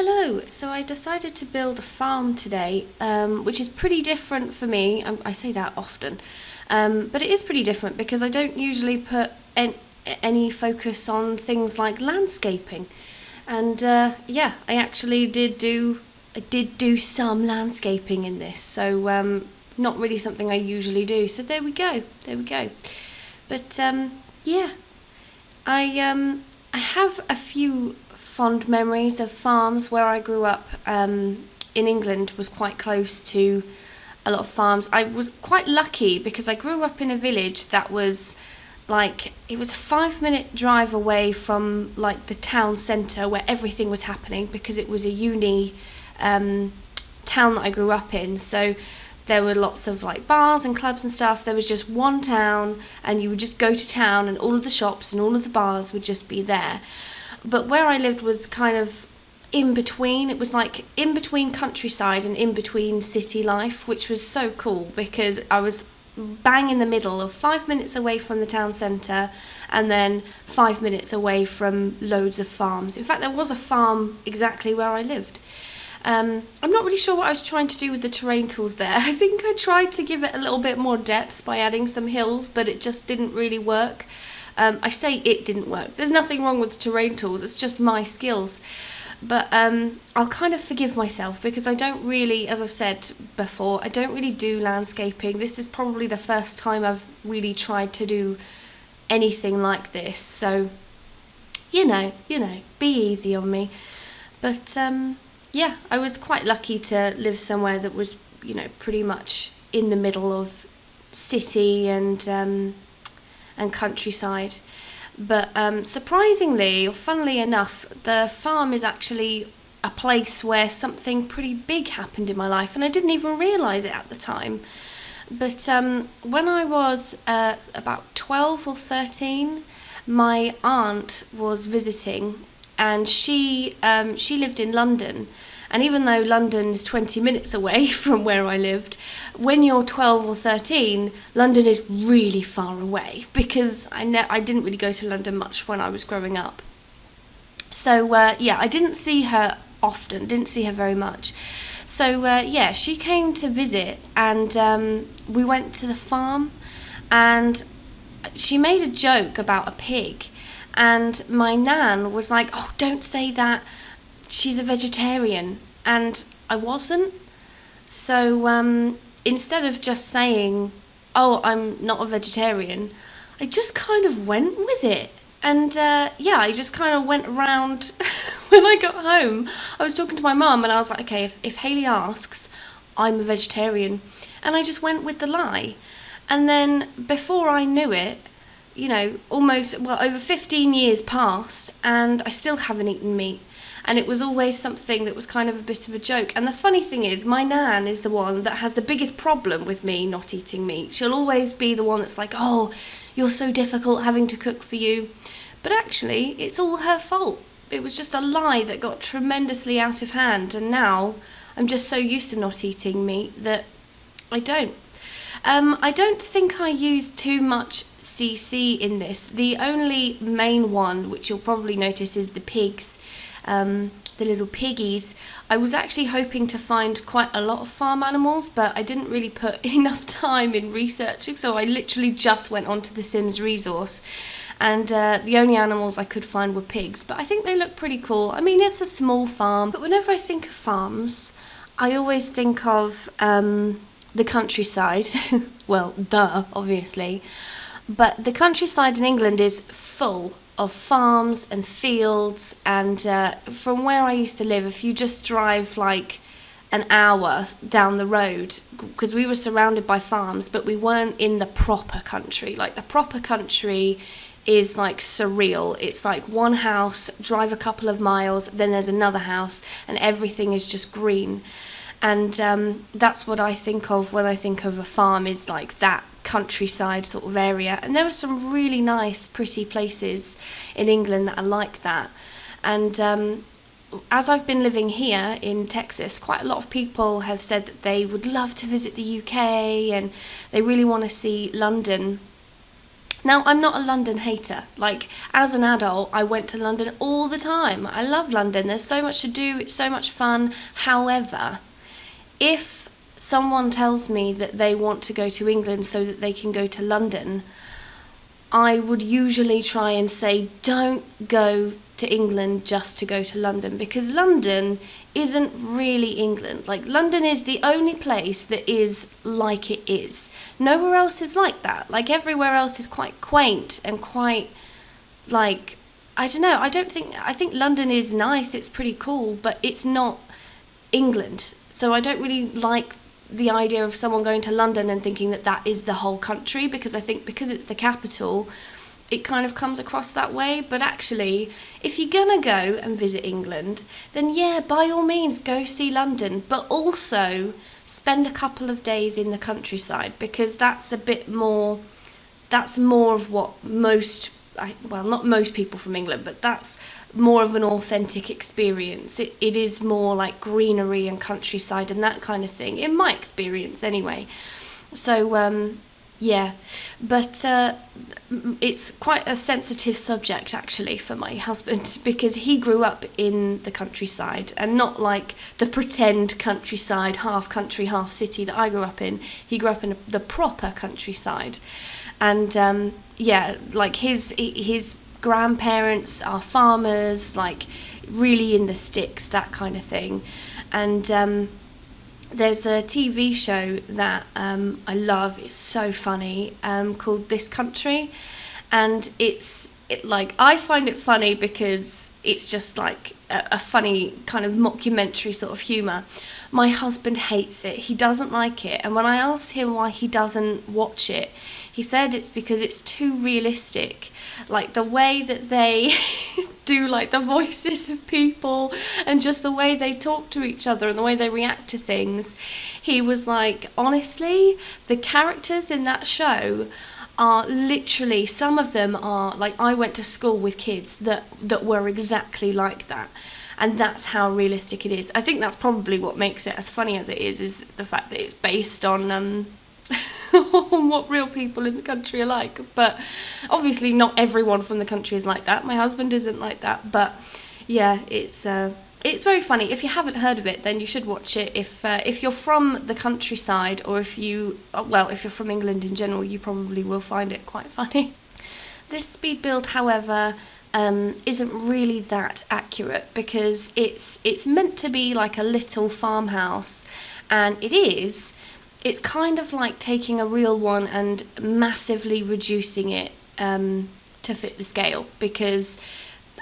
Hello, so I decided to build a farm today, which is pretty different for me. I say that often, but it is pretty different because I don't usually put any focus on things like landscaping. And I actually did do some landscaping in this, so not really something I usually do. So there we go. But I have a few fond memories of farms where I grew up. In England was quite close to a lot of farms. I was quite lucky because I grew up in a village that was it was a 5-minute drive away from the town centre where everything was happening, because it was a uni town that I grew up in. So there were lots of bars and clubs and stuff. There was just one town, and you would just go to town, and all of the shops and all of the bars would just be there. But where I lived was kind of in between. It was in between countryside and in between city life, which was so cool because I was bang in the middle of 5 minutes away from the town centre and then 5 minutes away from loads of farms. In fact, there was a farm exactly where I lived. I'm not really sure what I was trying to do with the terrain tools there. I think I tried to give it a little bit more depth by adding some hills, but it just didn't really work. I say it didn't work. There's nothing wrong with the terrain tools, it's just my skills. But I'll kind of forgive myself because I don't really, as I've said before, I don't really do landscaping. This is probably the first time I've really tried to do anything like this. So, you know, be easy on me. But I was quite lucky to live somewhere that was, pretty much in the middle of city and countryside. But surprisingly, or funnily enough, the farm is actually a place where something pretty big happened in my life, and I didn't even realise it at the time. But when I was about 12 or 13, my aunt was visiting, and she lived in London. And even though London is 20 minutes away from where I lived, when you're 12 or 13, London is really far away, because I didn't really go to London much when I was growing up. So, I didn't see her often, didn't see her very much. So, she came to visit, and we went to the farm, and she made a joke about a pig. And my nan was like, "Oh, don't say that. She's a vegetarian," and I wasn't. So instead of just saying, "Oh, I'm not a vegetarian," I just kind of went with it. And I just kind of went around. When I got home, I was talking to my mum, and I was like, okay, if Hayley asks, I'm a vegetarian. And I just went with the lie. And then before I knew it, over 15 years passed, and I still haven't eaten meat. And it was always something that was kind of a bit of a joke. And the funny thing is, my nan is the one that has the biggest problem with me not eating meat. She'll always be the one that's like, "Oh, you're so difficult having to cook for you." But actually, it's all her fault. It was just a lie that got tremendously out of hand. And now I'm just so used to not eating meat that I don't. I don't think I used too much CC in this. The only main one, which you'll probably notice, is the pigs, the little piggies. I was actually hoping to find quite a lot of farm animals, but I didn't really put enough time in researching, so I literally just went onto the Sims resource, and the only animals I could find were pigs. But I think they look pretty cool. I mean, it's a small farm, but whenever I think of farms, I always think of the countryside. Well, obviously. But the countryside in England is full of farms and fields, and from where I used to live, if you just drive an hour down the road, because we were surrounded by farms, but we weren't in the proper country. The proper country is surreal. It's one house, drive a couple of miles, then there's another house, and everything is just green. And that's what I think of when I think of a farm, is that countryside sort of area. And there are some really nice, pretty places in England that are like that. And as I've been living here in Texas, quite a lot of people have said that they would love to visit the UK and they really want to see London. Now, I'm not a London hater. Like, as an adult, I went to London all the time. I love London. There's so much to do. It's so much fun. However, if someone tells me that they want to go to England so that they can go to London, I would usually try and say, don't go to England just to go to London, because London isn't really England. Like, London is the only place that is like it is. Nowhere else is like that. Like, everywhere else is quite quaint and quite, like, I don't know, I think London is nice, it's pretty cool, but it's not England. So I don't really like the idea of someone going to London and thinking that that is the whole country, because I think because it's the capital, it kind of comes across that way. But actually, if you're gonna go and visit England, then yeah, by all means go see London, but also spend a couple of days in the countryside, because that's a bit more, that's more of what most, well, not most people from England, but that's more of an authentic experience. It is more like greenery and countryside and that kind of thing, in my experience anyway. So yeah, but it's quite a sensitive subject actually for my husband, because he grew up in the countryside, and not like the pretend countryside, half country, half city that I grew up in. He grew up in the proper countryside, and yeah, like his grandparents are farmers, like really in the sticks, that kind of thing. And there's a TV show that I love, it's so funny, called This Country, and like, I find it funny because it's just like a funny kind of mockumentary sort of humour. My husband hates it, he doesn't like it, and when I asked him why he doesn't watch it, he said it's because it's too realistic. Like, the way that they do like the voices of people, and just the way they talk to each other and the way they react to things. He was like, honestly, the characters in that show are literally, some of them are like, I went to school with kids that were exactly like that. And that's how realistic it is. I think that's probably what makes it as funny as it is the fact that it's based on on what real people in the country are like. But obviously not everyone from the country is like that. My husband isn't like that. But yeah, it's very funny. If you haven't heard of it, then you should watch it. If you're from the countryside, or if you're from England in general, you probably will find it quite funny. This speed build, however, isn't really that accurate, because it's meant to be like a little farmhouse, and it's kind of like taking a real one and massively reducing it to fit the scale, because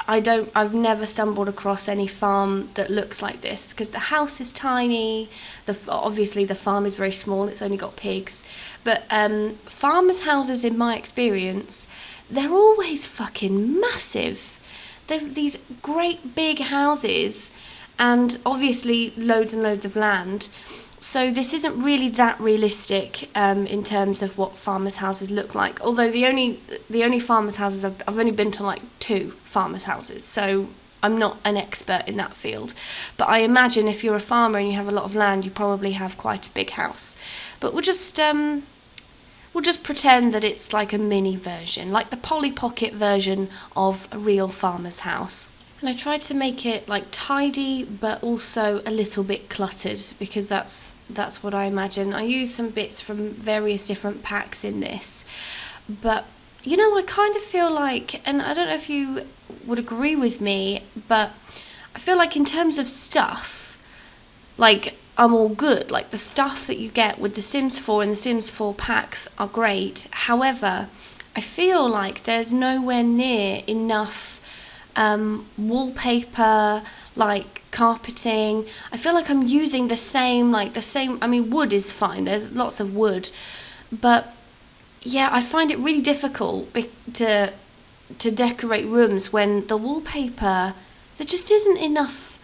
I've never stumbled across any farm that looks like this, because the house is tiny, obviously the farm is very small, it's only got pigs, but farmers' houses, in my experience, they're always fucking massive. They've these great big houses, and obviously loads and loads of land. So this isn't really that realistic in terms of what farmers' houses look like. Although the only farmers' houses I've only been to like 2 farmers' houses, so I'm not an expert in that field. But I imagine if you're a farmer and you have a lot of land, you probably have quite a big house. But we'll just pretend that it's like a mini version, like the Polly Pocket version of a real farmer's house. And I tried to make it like tidy, but also a little bit cluttered, because that's what I imagine. I used some bits from various different packs in this, but you know, I kind of feel like, and I don't know if you would agree with me, but I feel like in terms of stuff, like, I'm all good. Like, the stuff that you get with the Sims 4 and the Sims 4 packs are great. However, I feel like there's nowhere near enough wallpaper, like carpeting. I feel like I'm using the same, I mean, wood is fine, there's lots of wood, but yeah, I find it really difficult to decorate rooms when the wallpaper, there just isn't enough,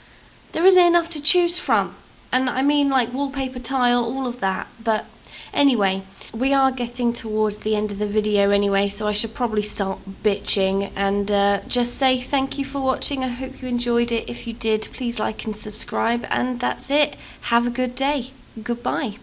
there isn't enough to choose from. And I mean, like, wallpaper, tile, all of that. But anyway, we are getting towards the end of the video anyway, so I should probably start bitching and just say thank you for watching. I hope you enjoyed it. If you did, please like and subscribe, and that's it. Have a good day. Goodbye.